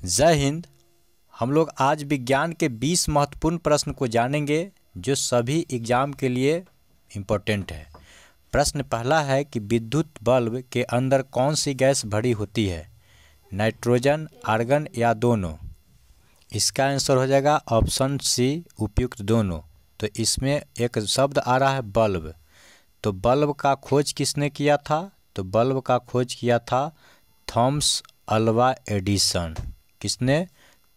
जय हिंद। हम लोग आज विज्ञान के 20 महत्वपूर्ण प्रश्न को जानेंगे जो सभी एग्जाम के लिए इम्पोर्टेंट है। प्रश्न पहला है कि विद्युत बल्ब के अंदर कौन सी गैस भरी होती है, नाइट्रोजन, आर्गन या दोनों। इसका आंसर हो जाएगा ऑप्शन सी, उपयुक्त दोनों। तो इसमें एक शब्द आ रहा है बल्ब। तो बल्ब का खोज किसने किया था? तो बल्ब का खोज किया था थॉमस अल्वा एडिसन। किसने?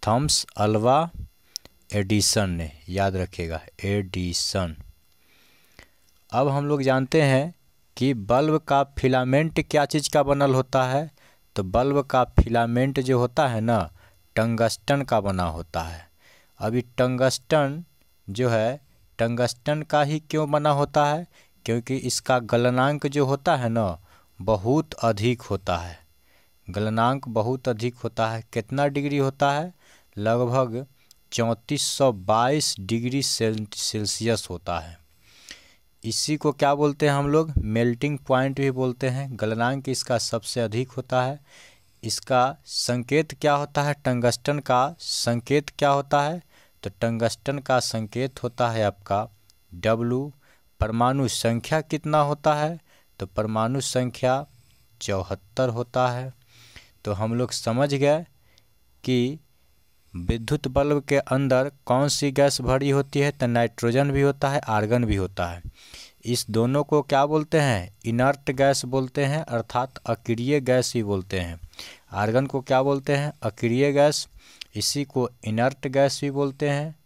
थॉमस अल्वा एडिसन ने, याद रखिएगा, एडिसन। अब हम लोग जानते हैं कि बल्ब का फिलामेंट क्या चीज़ का बनल होता है। तो बल्ब का फिलामेंट जो होता है ना, टंगस्टन का बना होता है। अभी टंगस्टन जो है, टंगस्टन का ही क्यों बना होता है? क्योंकि इसका गलनांक जो होता है ना, बहुत अधिक होता है। गलनांक बहुत अधिक होता है। कितना डिग्री होता है? लगभग 3422 डिग्री सेल्सियस होता है। इसी को क्या बोलते हैं हम लोग? मेल्टिंग पॉइंट भी बोलते हैं। गलनांक इसका सबसे अधिक होता है। इसका संकेत क्या होता है? टंगस्टन का संकेत क्या होता है? तो टंगस्टन का संकेत होता है आपका W। परमाणु संख्या कितना होता है? तो परमाणु संख्या 74 होता है। तो हम लोग समझ गए कि विद्युत बल्ब के अंदर कौन सी गैस भरी होती है। तो नाइट्रोजन भी होता है, आर्गन भी होता है। इस दोनों को क्या बोलते हैं? इनर्ट गैस बोलते हैं, अर्थात अक्रिय गैस ही बोलते हैं। आर्गन को क्या बोलते हैं? अक्रिय गैस। इसी को इनर्ट गैस भी बोलते हैं।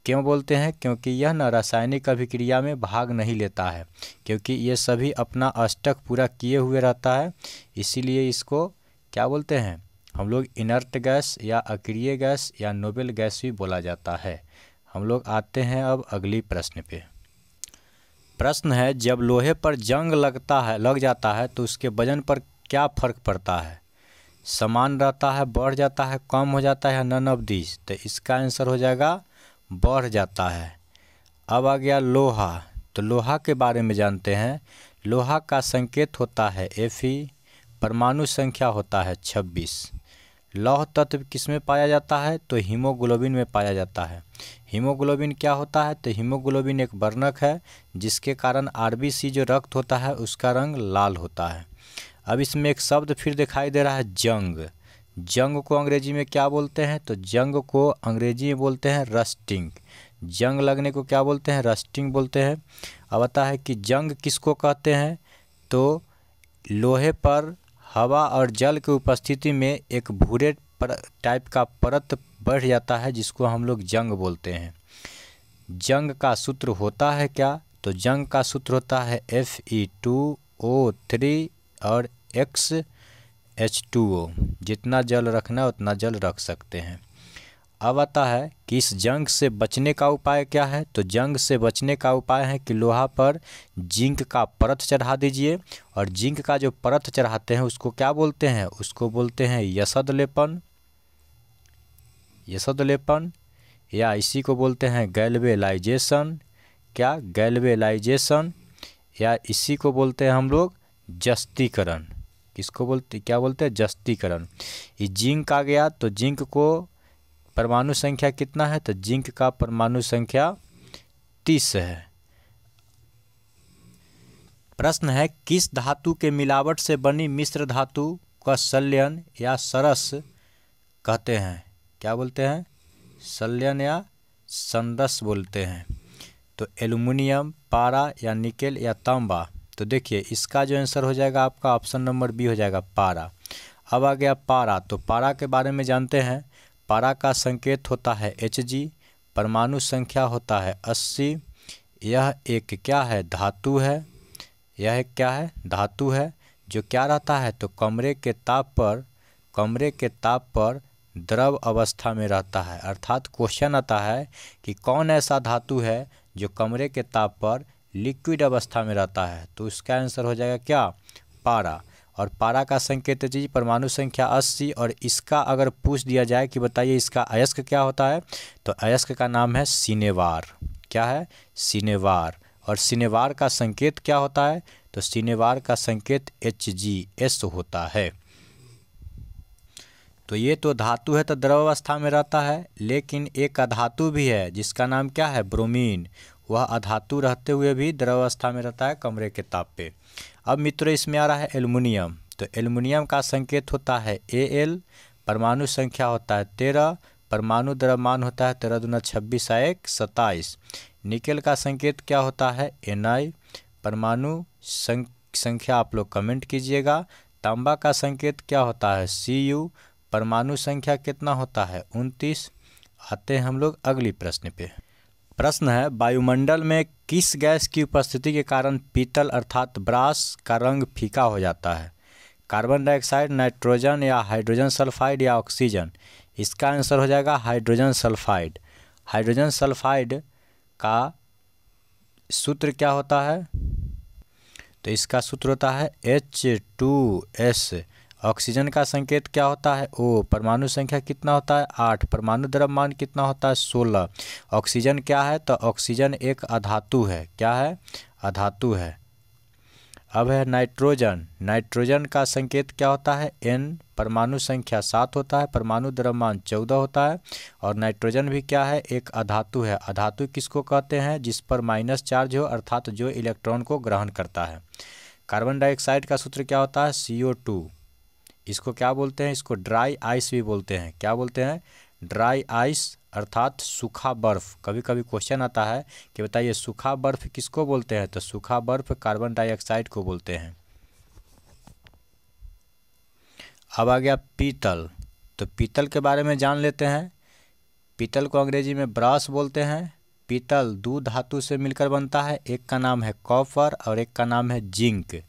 क्यों बोलते हैं? क्योंकि यह न रासायनिक अभिक्रिया में भाग नहीं लेता है, क्योंकि ये सभी अपना अष्टक पूरा किए हुए रहता है। इसीलिए इसको क्या बोलते हैं हम लोग? इनर्ट गैस या अक्रिय गैस या नोबेल गैस भी बोला जाता है। हम लोग आते हैं अब अगली प्रश्न पे। प्रश्न है, जब लोहे पर जंग लग जाता है तो उसके वजन पर क्या फर्क पड़ता है? समान रहता है, बढ़ जाता है, कम हो जाता है या नन ऑफ दिस। तो इसका आंसर हो जाएगा बढ़ जाता है। अब आ गया लोहा। तो लोहा के बारे में जानते हैं। लोहा का संकेत होता है Fe। परमाणु संख्या होता है 26। लौह तत्व किस में पाया जाता है? तो हीमोग्लोबिन में पाया जाता है। हीमोग्लोबिन क्या होता है? तो हीमोग्लोबिन एक वर्णक है जिसके कारण RBC जो रक्त होता है उसका रंग लाल होता है। अब इसमें एक शब्द फिर दिखाई दे रहा है जंग। जंग को अंग्रेजी में क्या बोलते हैं? तो जंग को अंग्रेजी में बोलते हैं रस्टिंग। जंग लगने को क्या बोलते हैं? रस्टिंग बोलते हैं। अब आता है कि जंग किसको कहते हैं? तो लोहे पर हवा और जल की उपस्थिति में एक भूरे टाइप का परत बढ़ जाता है जिसको हम लोग जंग बोलते हैं। जंग का सूत्र होता है क्या? तो जंग का सूत्र होता है Fe2O3 और XH2O। जितना जल रखना है उतना जल रख सकते हैं। अब आता है कि इस जंग से बचने का उपाय क्या है? तो जंग से बचने का उपाय है कि लोहा पर जिंक का परत चढ़ा दीजिए। और जिंक का जो परत चढ़ाते हैं उसको क्या बोलते हैं? उसको बोलते हैं यशद लेपन। यशद लेपन या इसी को बोलते हैं गैल्वेलाइजेशन। क्या? गैल्वेलाइजेशन। या इसी को बोलते हैं हम लोग जस्तीकरण। किसको बोलते, क्या बोलते हैं? जस्तीकरण। ये जिंक आ गया तो जिंक को परमाणु संख्या कितना है? तो जिंक का परमाणु संख्या 30 है। प्रश्न है, किस धातु के मिलावट से बनी मिश्र धातु का संलयन या सरस कहते हैं? क्या बोलते हैं? संलयन या संरस बोलते हैं। तो एल्युमिनियम, पारा या निकेल या तांबा। तो देखिए इसका जो आंसर हो जाएगा आपका ऑप्शन नंबर बी हो जाएगा, पारा। अब आ गया पारा। तो पारा के बारे में जानते हैं। पारा का संकेत होता है Hg। परमाणु संख्या होता है 80। यह एक क्या है? धातु है। यह एक क्या है? धातु है जो क्या रहता है? तो कमरे के ताप पर द्रव अवस्था में रहता है। अर्थात क्वेश्चन आता है कि कौन ऐसा धातु है जो कमरे के ताप पर लिक्विड अवस्था में रहता है। तो उसका आंसर हो जाएगा क्या? पारा। और पारा का संकेत जी परमाणु संख्या 80। और इसका अगर पूछ दिया जाए कि बताइए इसका अयस्क क्या होता है, तो अयस्क का नाम है सिनेवार। क्या है? सिनेवार। और सिनेवार का संकेत क्या होता है? तो सिनेवार का संकेत HgS होता है। तो ये तो धातु है तो द्रव अवस्था में रहता है, लेकिन एक अधातु भी है जिसका नाम क्या है, ब्रोमीन। वह अधातु रहते हुए भी द्रव अवस्था में रहता है कमरे के ताप पे। अब मित्रों इसमें आ रहा है एल्युमिनियम। तो एल्युमिनियम का संकेत होता है Al, परमाणु संख्या होता है 13, परमाणु द्रव्यमान होता है 13 दूना 26 1 27। निकेल का संकेत क्या होता है, Na, परमाणु संख्या आप लोग कमेंट कीजिएगा। तांबा का संकेत क्या होता है, Cu, परमाणु संख्या कितना होता है 29। आते हैं हम लोग अगली प्रश्न पे। प्रश्न है, वायुमंडल में किस गैस की उपस्थिति के कारण पीतल अर्थात ब्रास का रंग फीका हो जाता है, कार्बन डाइऑक्साइड, नाइट्रोजन या हाइड्रोजन सल्फाइड या ऑक्सीजन। इसका आंसर हो जाएगा हाइड्रोजन सल्फाइड। हाइड्रोजन सल्फाइड का सूत्र क्या होता है, तो इसका सूत्र होता है H2S। ऑक्सीजन का संकेत क्या होता है, O, परमाणु संख्या कितना होता है 8, परमाणु द्रव्यमान कितना होता है 16। ऑक्सीजन क्या है, तो ऑक्सीजन एक अधातु है, क्या है, अधातु है। अब है नाइट्रोजन। नाइट्रोजन का संकेत क्या होता है, N, परमाणु संख्या 7 होता है, परमाणु द्रव्यमान 14 होता है। और नाइट्रोजन भी क्या है, एक अधातु है। अधातु किसको कहते हैं, जिस पर माइनस चार्ज हो, अर्थात जो इलेक्ट्रॉन को ग्रहण करता है। कार्बन डाइऑक्साइड का सूत्र क्या होता है, CO2। इसको क्या बोलते हैं, इसको ड्राई आइस भी बोलते हैं। क्या बोलते हैं, ड्राई आइस अर्थात सूखा बर्फ। कभी कभी क्वेश्चन आता है कि बताइए सूखा बर्फ किसको बोलते हैं, तो सूखा बर्फ कार्बन डाइऑक्साइड को बोलते हैं। अब आ गया पीतल। तो पीतल के बारे में जान लेते हैं। पीतल को अंग्रेजी में ब्रास बोलते हैं। पीतल दो धातु से मिलकर बनता है, एक का नाम है कॉपर और एक का नाम है जिंक।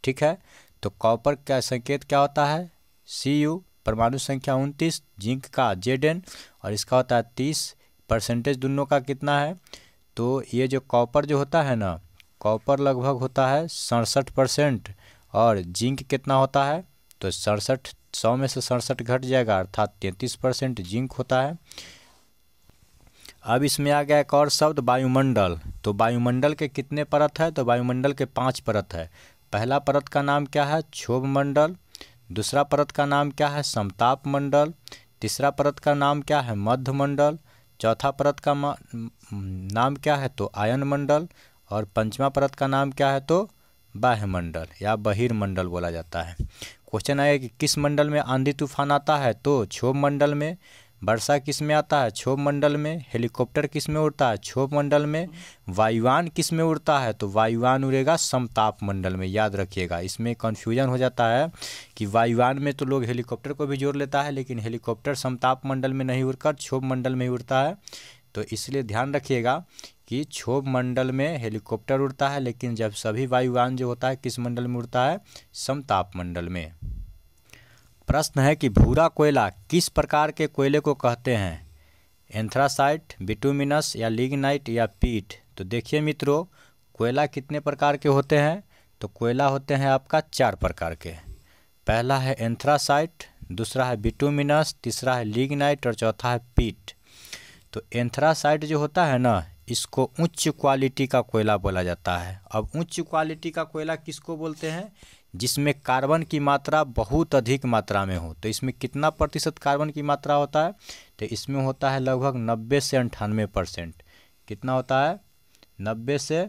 ठीक है, तो कॉपर का संकेत क्या होता है, Cu, परमाणु संख्या 29, जिंक का Zn और इसका होता है 30। परसेंटेज दोनों का कितना है, तो ये जो कॉपर जो होता है ना, कॉपर लगभग होता है 67% और जिंक कितना होता है, तो 67, 100 में से 67 घट जाएगा अर्थात 33% जिंक होता है। अब इसमें आ गया एक और शब्द वायुमंडल। तो वायुमंडल के कितने परत है, तो वायुमंडल के 5 परत है। पहला परत का नाम क्या है, क्षोभ मंडल। दूसरा परत का नाम क्या है, समताप मंडल। तीसरा परत का नाम क्या है, मध्य मंडल। चौथा परत का नाम क्या है, तो आयन मंडल। और पंचमा परत का नाम क्या है, तो बाह्य मंडल या बहिर्मंडल बोला जाता है। क्वेश्चन आएगा कि किस मंडल में आंधी तूफान आता है, तो क्षोभ मंडल में। वर्षा किस में आता है, क्षोभ मंडल में। हेलीकॉप्टर किस में उड़ता है, क्षोभ मंडल में। वायुयान किस में उड़ता है, तो वायुयान उड़ेगा समताप मंडल में। याद रखिएगा, इसमें कन्फ्यूजन हो जाता है कि वायुयान में तो लोग हेलीकॉप्टर को भी जोड़ लेता है, लेकिन हेलीकॉप्टर समताप मंडल में नहीं उड़कर क्षोभ मंडल में ही उड़ता है। तो इसलिए ध्यान रखिएगा कि क्षोभ मंडल में हेलीकॉप्टर उड़ता है, लेकिन जब सभी वायुयान जो होता है किस मंडल में उड़ता है, समताप मंडल में। प्रश्न है कि भूरा कोयला किस प्रकार के कोयले को कहते हैं, एंथ्रासाइट, बिटुमिनस या लिग्नाइट या पीट। तो देखिए मित्रों, कोयला कितने प्रकार के होते हैं, तो कोयला होते हैं आपका 4 प्रकार के। पहला है एंथ्रासाइट, दूसरा है बिटुमिनस, तीसरा है लिग्नाइट और चौथा है पीट। तो एंथ्रासाइट जो होता है ना, इसको उच्च क्वालिटी का कोयला बोला जाता है। अब उच्च क्वालिटी का कोयला किसको बोलते हैं, जिसमें कार्बन की मात्रा बहुत अधिक मात्रा में हो। तो इसमें कितना प्रतिशत कार्बन की मात्रा होता है, तो इसमें होता है लगभग 90 से 98%। कितना होता है, 90 से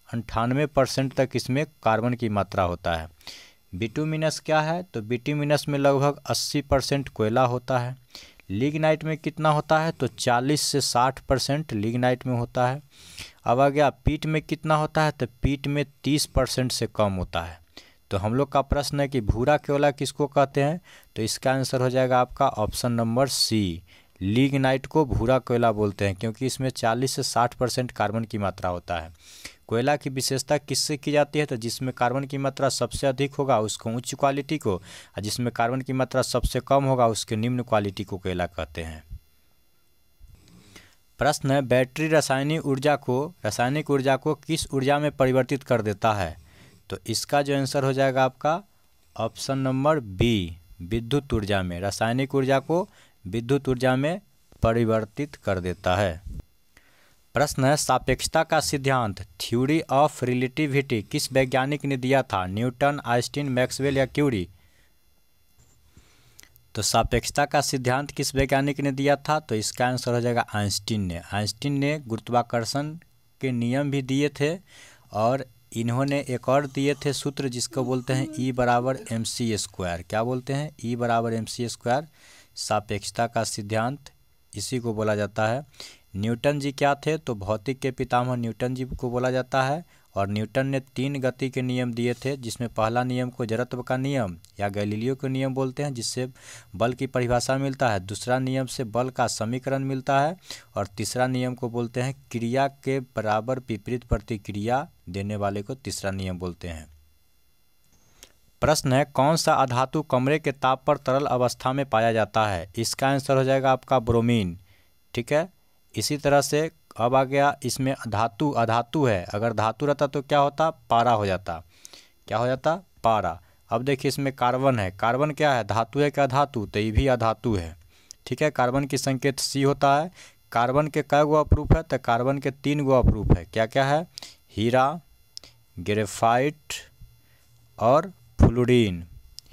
98% तक इसमें कार्बन की मात्रा होता है। बिटुमिनस क्या है, तो बिटुमिनस में लगभग 80% कोयला होता है। लिग्नाइट में कितना होता है, तो 40 से 60% लिग्नाइट में होता है। अब आ गया पीट में कितना होता है, तो पीट में 30% से कम होता है। तो हम लोग का प्रश्न है कि भूरा कोयला किसको कहते हैं, तो इसका आंसर हो जाएगा आपका ऑप्शन नंबर सी, लिग्नाइट को भूरा कोयला बोलते हैं, क्योंकि इसमें 40 से 60% कार्बन की मात्रा होता है। कोयला की विशेषता किससे की जाती है, तो जिसमें कार्बन की मात्रा सबसे अधिक होगा उसको उच्च क्वालिटी को, और जिसमें कार्बन की मात्रा सबसे कम होगा उसके निम्न क्वालिटी को कोयला कहते हैं। प्रश्न है, बैटरी रासायनिक ऊर्जा को किस ऊर्जा में परिवर्तित कर देता है। तो इसका जो आंसर हो जाएगा आपका ऑप्शन नंबर बी, विद्युत ऊर्जा में। रासायनिक ऊर्जा को विद्युत ऊर्जा में परिवर्तित कर देता है। प्रश्न है, सापेक्षता का सिद्धांत थ्योरी ऑफ रिलेटिविटी किस वैज्ञानिक ने दिया था, न्यूटन, आइंस्टीन, मैक्सवेल या क्यूरी। तो सापेक्षता का सिद्धांत किस वैज्ञानिक ने दिया था? तो इसका आंसर हो जाएगा आइंस्टीन ने। आइंस्टीन ने गुरुत्वाकर्षण के नियम भी दिए थे और इन्होंने एक और दिए थे सूत्र जिसको बोलते हैं E बराबर mc²। क्या बोलते हैं? E बराबर mc²। सापेक्षता का सिद्धांत इसी को बोला जाता है। न्यूटन जी क्या थे? तो भौतिक के पितामह न्यूटन जी को बोला जाता है और न्यूटन ने 3 गति के नियम दिए थे, जिसमें पहला नियम को जड़त्व का नियम या गैलीलियो के नियम बोलते हैं, जिससे बल की परिभाषा मिलता है। दूसरा नियम से बल का समीकरण मिलता है और तीसरा नियम को बोलते हैं क्रिया के बराबर विपरीत प्रतिक्रिया देने वाले को तीसरा नियम बोलते हैं। प्रश्न है, कौन सा अधातु कमरे के ताप पर तरल अवस्था में पाया जाता है? इसका आंसर हो जाएगा आपका ब्रोमीन। ठीक है। इसी तरह से अब आ गया इसमें धातु। अधातु है, अगर धातु रहता तो क्या होता? पारा हो जाता। क्या हो जाता? पारा। अब देखिए इसमें कार्बन है। कार्बन क्या है? धातु है क्या? धातु। तो ये भी अधातु है। ठीक है। कार्बन की संकेत C होता है। कार्बन के कै गो अपरूप है? तो कार्बन के 3 गो अपरूप है। क्या क्या है? हीरा, ग्रेफाइट और फ्लोरीन।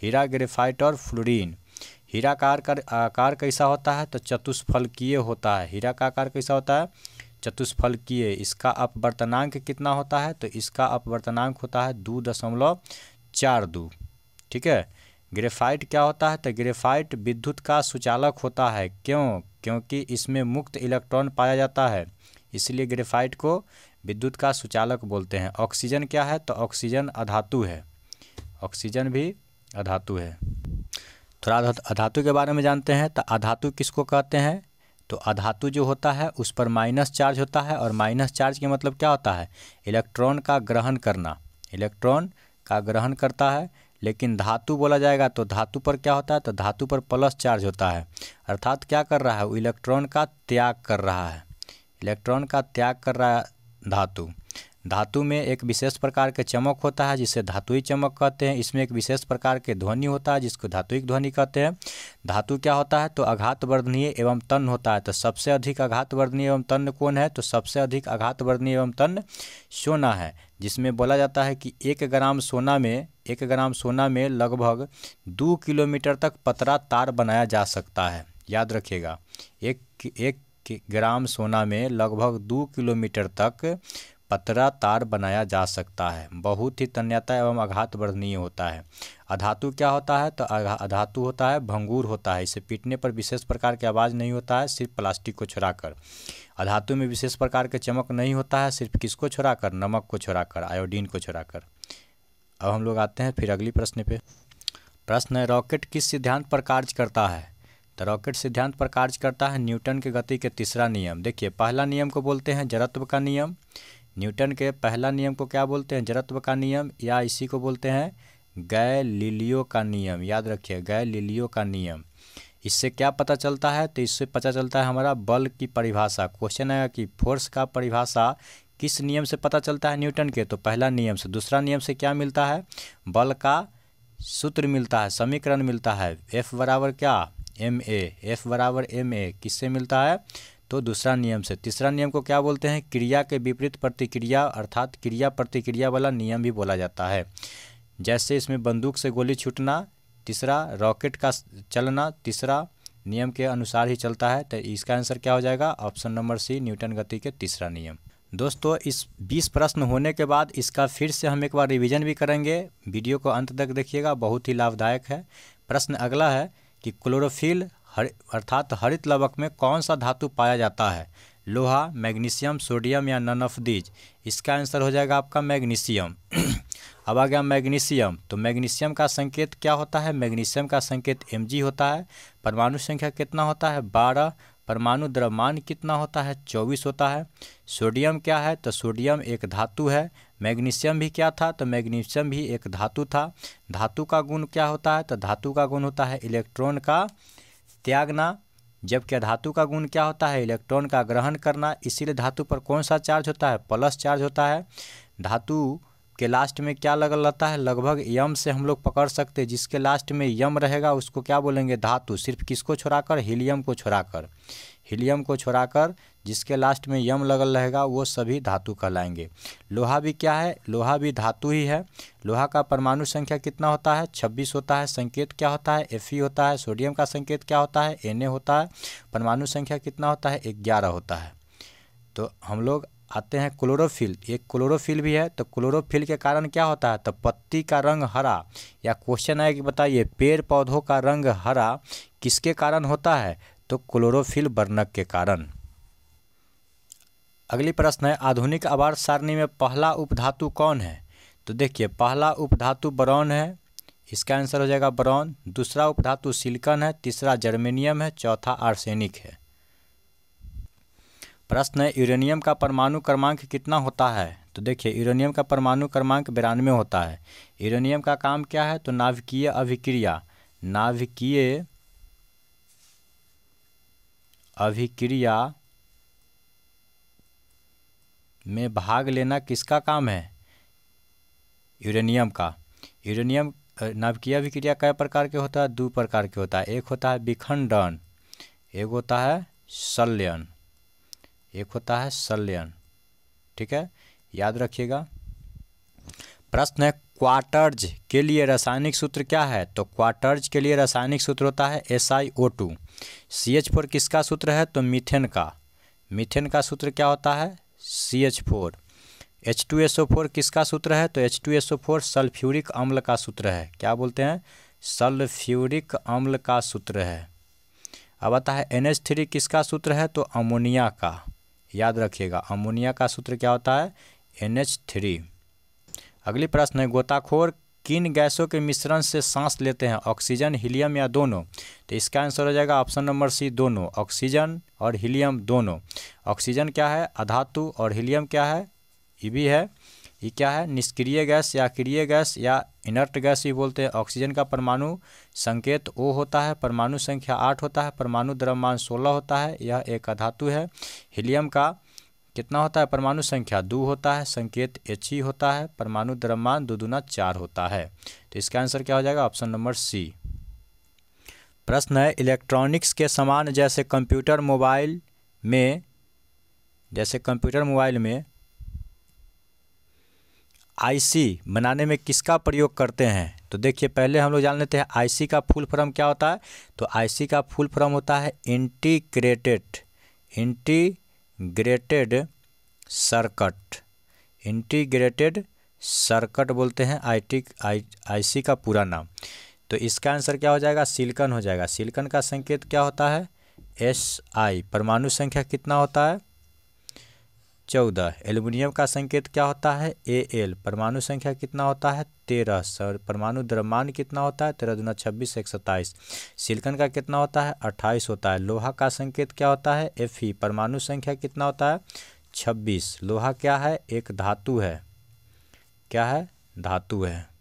हीरा, ग्रेफाइट और फ्लोरीन। हीरा का आकार कैसा होता है? तो चतुष्फलकीय होता है। हीरा का आकार कैसा होता है? चतुष्फलकीय। इसका अपवर्तनांक कितना होता है? तो इसका अपवर्तनांक होता है 2.42। ठीक है। ग्रेफाइट क्या होता है? तो ग्रेफाइट विद्युत का सुचालक होता है। क्यों? क्योंकि इसमें मुक्त इलेक्ट्रॉन पाया जाता है, इसलिए ग्रेफाइट को विद्युत का सुचालक बोलते हैं। ऑक्सीजन क्या है? तो ऑक्सीजन अधातु है। ऑक्सीजन भी अधातु है। थोड़ा अधातु के बारे में जानते हैं। तो अधातु किसको कहते हैं? तो अधातु जो होता है उस पर माइनस चार्ज होता है और माइनस चार्ज के मतलब क्या होता है? इलेक्ट्रॉन का ग्रहण करना। इलेक्ट्रॉन का ग्रहण करता है। लेकिन धातु बोला जाएगा तो धातु पर क्या होता है? तो धातु पर प्लस चार्ज होता है, अर्थात क्या कर रहा है? वो इलेक्ट्रॉन का त्याग कर रहा है। इलेक्ट्रॉन का त्याग कर रहा है धातु। धातु में एक विशेष प्रकार के चमक होता है जिसे धातुई चमक कहते हैं। इसमें एक विशेष प्रकार के ध्वनि होता है जिसको धातुइक ध्वनि कहते हैं। धातु क्या होता है? तो आघात वर्धनीय एवं तन्य होता है। तो सबसे अधिक आघात वर्धनीय एवं तन्य कौन है? तो सबसे अधिक आघात वर्धनीय एवं तन्य सोना है, जिसमें बोला जाता है कि 1 ग्राम सोना में लगभग 2 किलोमीटर तक पतरा तार बनाया जा सकता है। याद रखिएगा, एक ग्राम सोना में लगभग 2 किलोमीटर तक पतरा तार बनाया जा सकता है। बहुत ही तन्यता एवं आघात वर्धनीय होता है। अधातु क्या होता है? तो अधातु होता है भंगुर होता है। इसे पीटने पर विशेष प्रकार की आवाज़ नहीं होता है, सिर्फ प्लास्टिक को छुड़ाकर। अधातु में विशेष प्रकार के चमक नहीं होता है, सिर्फ किसको छुड़ाकर? नमक को छुड़ाकर, आयोडीन को छुड़ाकर। अब हम लोग आते हैं फिर अगली प्रश्न पे। प्रश्न है, रॉकेट किस सिद्धांत पर कार्य करता है? तो रॉकेट सिद्धांत पर कार्य करता है न्यूटन के गति के तीसरा नियम। देखिए, पहला नियम को बोलते हैं जड़त्व का नियम। न्यूटन के पहला नियम को क्या बोलते हैं? जड़त्व का नियम, या इसी को बोलते हैं गैलीलियो का नियम। याद रखिए, गैलीलियो का नियम। इससे क्या पता चलता है? तो इससे पता चलता है हमारा बल की परिभाषा। क्वेश्चन है कि फोर्स का परिभाषा किस नियम से पता चलता है न्यूटन के? तो पहला नियम से। दूसरा नियम से क्या मिलता है? बल का सूत्र मिलता है, समीकरण मिलता है। F बराबर क्या? ma। F बराबर ma किससे मिलता है? तो दूसरा नियम से। तीसरा नियम को क्या बोलते हैं? क्रिया के विपरीत प्रतिक्रिया, अर्थात क्रिया प्रतिक्रिया वाला नियम भी बोला जाता है। जैसे इसमें बंदूक से गोली छूटना, तीसरा रॉकेट का चलना तीसरा नियम के अनुसार ही चलता है। तो इसका आंसर क्या हो जाएगा? ऑप्शन नंबर C, न्यूटन गति के तीसरा नियम। दोस्तों, इस 20 प्रश्न होने के बाद इसका फिर से हम एक बार रिवीजन भी करेंगे। वीडियो को अंत तक देखिएगा, बहुत ही लाभदायक है। प्रश्न अगला है कि क्लोरोफिल अर्थात हरित लवक में कौन सा धातु पाया जाता है? लोहा, मैग्नीशियम, सोडियम या नन ऑफ दीज? इसका आंसर हो जाएगा आपका मैग्नीशियम। अब आ गया मैग्नीशियम। तो मैग्नीशियम का संकेत क्या होता है? मैग्नीशियम का संकेत Mg होता है। परमाणु संख्या कितना होता है? 12। परमाणु द्रव्यमान कितना होता है? 24 होता है। सोडियम क्या है? तो सोडियम एक धातु है। मैग्नीशियम भी क्या था? तो मैग्नीशियम भी एक धातु था। धातु का गुण क्या होता है? तो धातु का गुण होता है इलेक्ट्रॉन का त्यागना, जबकि धातु का गुण क्या होता है? इलेक्ट्रॉन का ग्रहण करना। इसीलिए धातु पर कौन सा चार्ज होता है? प्लस चार्ज होता है। धातु के लास्ट में क्या लगल रहता है? लगभग यम से हम लोग पकड़ सकते हैं। जिसके लास्ट में यम रहेगा उसको क्या बोलेंगे? धातु। सिर्फ किसको छोड़ाकर? हीलियम को छोड़ाकर। हीलियम को छोड़ाकर जिसके लास्ट में यम लगल रहेगा वो सभी धातु कहलाएंगे। लोहा भी क्या है, लोहा भी धातु ही है। लोहा का परमाणु संख्या कितना होता है, 26 होता है। संकेत क्या होता है, Fe होता है। सोडियम का संकेत क्या होता है, Na होता है। परमाणु संख्या कितना होता है, 11 होता है। तो हम लोग आते हैं क्लोरोफिल। एक क्लोरोफिल भी है, तो क्लोरोफिल के कारण क्या होता है, तो पत्ती का रंग हरा, या क्वेश्चन है कि बताइए पेड़ पौधों का रंग हरा किसके कारण होता है, तो क्लोरोफिल वर्णक के कारण। अगली प्रश्न है, आधुनिक आवर्त सारणी में पहला उपधातु कौन है, तो देखिए पहला उपधातु बोरॉन है, इसका आंसर हो जाएगा बोरॉन। दूसरा उपधातु सिलिकॉन है, तीसरा जर्मेनियम है, चौथा आर्सेनिक है। प्रश्न है, यूरेनियम का परमाणु क्रमांक कितना होता है, तो देखिए यूरेनियम का परमाणु क्रमांक 92 होता है। यूरेनियम का काम क्या है, तो नाभिकीय अभिक्रिया, नाभिकीय अभिक्रिया में भाग लेना किसका काम है, यूरेनियम का। यूरेनियम नाभिकीय अभिक्रिया कई प्रकार के होता है, 2 प्रकार के होता है। एक होता है विखंडन, एक होता है संलयन, एक होता है संलयन। ठीक है, याद रखिएगा। प्रश्न है, क्वार्टर्ज के लिए रासायनिक सूत्र क्या है, तो क्वार्टर्ज के लिए रासायनिक सूत्र होता है SiO2। CH4 किसका सूत्र है, तो मीथेन का। मीथेन का सूत्र क्या होता है, CH4। H2SO4 किसका सूत्र है, तो H2SO4 सल्फ्यूरिक अम्ल का सूत्र है। क्या बोलते हैं, सल्फ्यूरिक अम्ल का सूत्र है। अब आता है NH3 किसका सूत्र है, तो अमोनिया का। याद रखिएगा अमोनिया का सूत्र क्या होता है, NH3। अगली प्रश्न है, गोताखोर किन गैसों के मिश्रण से सांस लेते हैं, ऑक्सीजन, हीलियम या दोनों, तो इसका आंसर हो जाएगा ऑप्शन नंबर सी, दोनों। ऑक्सीजन और हीलियम दोनों। ऑक्सीजन क्या है, अधातु, और हीलियम क्या है, ये भी है। ये क्या है, निष्क्रिय गैस या क्रिय गैस या इनर्ट गैस भी बोलते हैं। ऑक्सीजन का परमाणु संकेत O होता है, परमाणु संख्या 8 होता है, परमाणु द्रव्यमान 16 होता है, यह एक अधातु है। हीलियम का कितना होता है, परमाणु संख्या 2 होता है, संकेत He होता है, परमाणु द्रव्यमान 2 दूना 4 होता है। तो इसका आंसर क्या हो जाएगा, ऑप्शन नंबर सी। प्रश्न है, इलेक्ट्रॉनिक्स के समान जैसे कंप्यूटर मोबाइल में IC बनाने में किसका प्रयोग करते हैं, तो देखिए पहले हम लोग जान लेते हैं IC का फुल फॉर्म क्या होता है, तो IC का फुल फॉर्म होता है इंटीग्रेटेड सर्किट। इंटीग्रेटेड सर्किट बोलते हैं IC का पूरा नाम। तो इसका आंसर क्या हो जाएगा, सिलिकॉन हो जाएगा। सिलिकॉन का संकेत क्या होता है, Si। परमाणु संख्या कितना होता है, 14। एल्युमिनियम का संकेत क्या होता है, Al। परमाणु संख्या कितना होता है, 13। परमाणु द्रव्यमान कितना होता है, 13 दूना 26 127। सिलिकॉन का कितना होता है, 28 होता है। लोहा का संकेत क्या होता है, Fe। परमाणु संख्या कितना होता है, 26। लोहा क्या है, एक धातु है। क्या है, धातु है।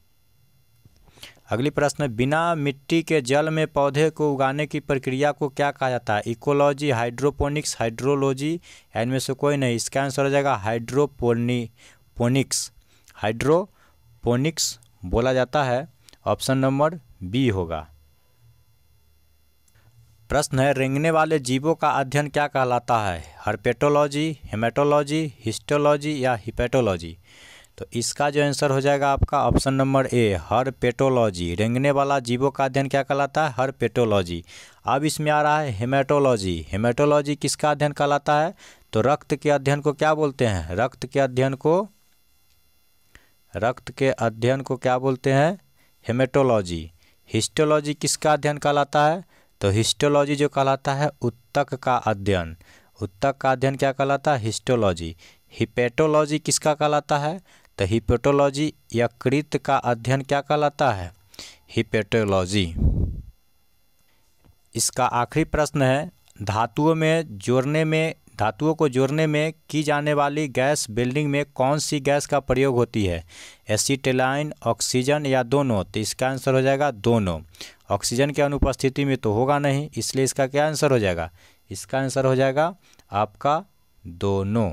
अगली प्रश्न, बिना मिट्टी के जल में पौधे को उगाने की प्रक्रिया को क्या कहा जाता है, इकोलॉजी, हाइड्रोपोनिक्स, हाइड्रोलॉजी, इनमें से कोई नहीं। इसका आंसर हो जाएगा हाइड्रोपोनिक्स। हाइड्रोपोनिक्स बोला जाता है, ऑप्शन नंबर बी होगा। प्रश्न है, रेंगने वाले जीवों का अध्ययन क्या कहलाता है, हर्पेटोलॉजी, हेमेटोलॉजी, हिस्टोलॉजी या हिपेटोलॉजी, तो इसका जो आंसर हो जाएगा आपका ऑप्शन नंबर ए, हर्पेटोलॉजी। रेंगने वाला जीवों का अध्ययन क्या कहलाता है, हर्पेटोलॉजी। अब इसमें आ रहा है हेमेटोलॉजी। हेमेटोलॉजी किसका अध्ययन कहलाता है, तो रक्त के अध्ययन को क्या बोलते हैं, रक्त के अध्ययन को क्या बोलते हैं, हेमेटोलॉजी। हिस्टोलॉजी किसका अध्ययन कहलाता है, तो हिस्टोलॉजी जो कहलाता है उत्तक का अध्ययन। उत्तक का अध्ययन क्या कहलाता है, हिस्टोलॉजी। हिपेटोलॉजी किसका कहलाता है, तो हिपेटोलॉजी यकृत का अध्ययन क्या कहलाता है, हिपेटोलॉजी। इसका आखिरी प्रश्न है, धातुओं को जोड़ने में की जाने वाली गैस बिल्डिंग में कौन सी गैस का प्रयोग होती है, एसिटिलाइन, ऑक्सीजन या दोनों, तो इसका आंसर हो जाएगा दोनों। ऑक्सीजन की अनुपस्थिति में तो होगा नहीं, इसलिए इसका क्या आंसर हो जाएगा, इसका आंसर हो जाएगा आपका दोनों।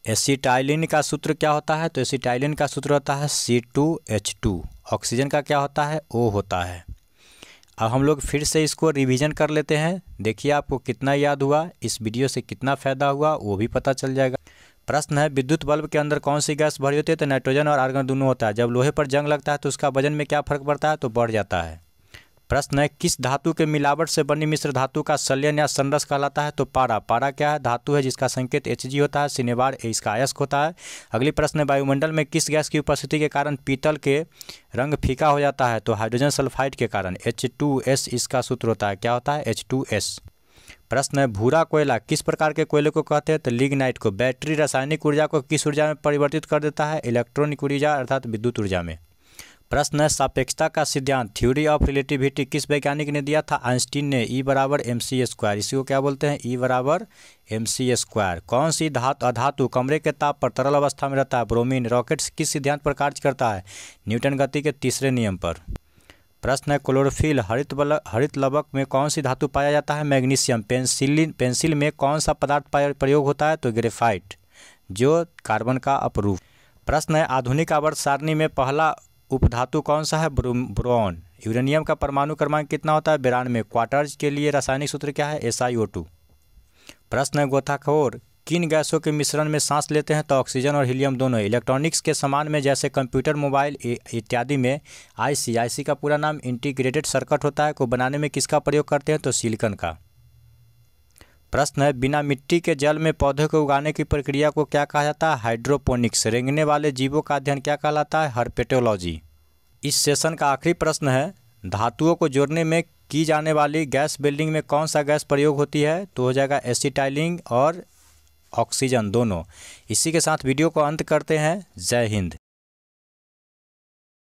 एसिटाइलिन का सूत्र क्या होता है, तो एसिटाइलिन का सूत्र होता है C2H2। ऑक्सीजन का क्या होता है, O होता है। अब हम लोग फिर से इसको रिवीजन कर लेते हैं। देखिए आपको कितना याद हुआ, इस वीडियो से कितना फ़ायदा हुआ वो भी पता चल जाएगा। प्रश्न है, विद्युत बल्ब के अंदर कौन सी गैस भरी होती है? तो नाइट्रोजन और आर्गन दोनों होता है। जब लोहे पर जंग लगता है तो उसका वजन में क्या फ़र्क पड़ता है? तो बढ़ जाता है। प्रश्न है, किस धातु के मिलावट से बनी मिश्र धातु का संलयन या संरस कहलाता है? तो पारा। पारा क्या है? धातु है जिसका संकेत Hg होता है। सिनेबार इसका अयस्क होता है। अगली प्रश्न है, वायुमंडल में किस गैस की उपस्थिति के कारण पीतल के रंग फीका हो जाता है? तो हाइड्रोजन सल्फाइड के कारण। H2S इसका सूत्र होता है। क्या होता है? H2S। प्रश्न है, भूरा कोयला किस प्रकार के कोयले को कहते हैं? तो लिग्नाइट को। बैटरी रासायनिक ऊर्जा को किस ऊर्जा में परिवर्तित कर देता है? इलेक्ट्रॉनिक ऊर्जा अर्थात विद्युत ऊर्जा में। प्रश्न है, सापेक्षता का सिद्धांत थ्योरी ऑफ रिलेटिविटी किस वैज्ञानिक ने दिया था? आइंस्टीन ने। E बराबर mc²। इसी को क्या बोलते हैं? E बराबर mc²। कौन सी अधातु कमरे के ताप पर तरल अवस्था में रहता है? ब्रोमीन। रॉकेट किस सिद्धांत पर कार्य करता है? न्यूटन गति के तीसरे नियम पर। प्रश्न है, क्लोरोफिल हरित लवक में कौन सी धातु पाया जाता है? मैग्नीशियम। पेंसिल में कौन सा पदार्थ प्रयोग होता है? तो ग्रेफाइट, जो कार्बन का अपरूप। प्रश्न है, आधुनिक आवर्त सारणी में पहला उपधातु कौन सा है? बोरॉन। यूरेनियम का परमाणु क्रमांक कितना होता है? 92। क्वार्टज के लिए रासायनिक सूत्र क्या है? SiO2। प्रश्न है, गोताखोर किन गैसों के मिश्रण में सांस लेते हैं? तो ऑक्सीजन और हीलियम दोनों। इलेक्ट्रॉनिक्स के सामान में जैसे कंप्यूटर, मोबाइल इत्यादि में IC का पूरा नाम इंटीग्रेटेड सर्किट होता है, को बनाने में किसका प्रयोग करते हैं? तो सिलिकॉन का। प्रश्न है, बिना मिट्टी के जल में पौधे को उगाने की प्रक्रिया को क्या कहा जाता है? हाइड्रोपोनिक्स। रेंगने वाले जीवों का अध्ययन क्या कहलाता है? हर्पेटोलॉजी। इस सेशन का आखिरी प्रश्न है, धातुओं को जोड़ने में की जाने वाली गैस बिल्डिंग में कौन सा गैस प्रयोग होती है? तो हो जाएगा एसिटाइलिन और ऑक्सीजन दोनों। इसी के साथ वीडियो को अंत करते हैं। जय हिंद।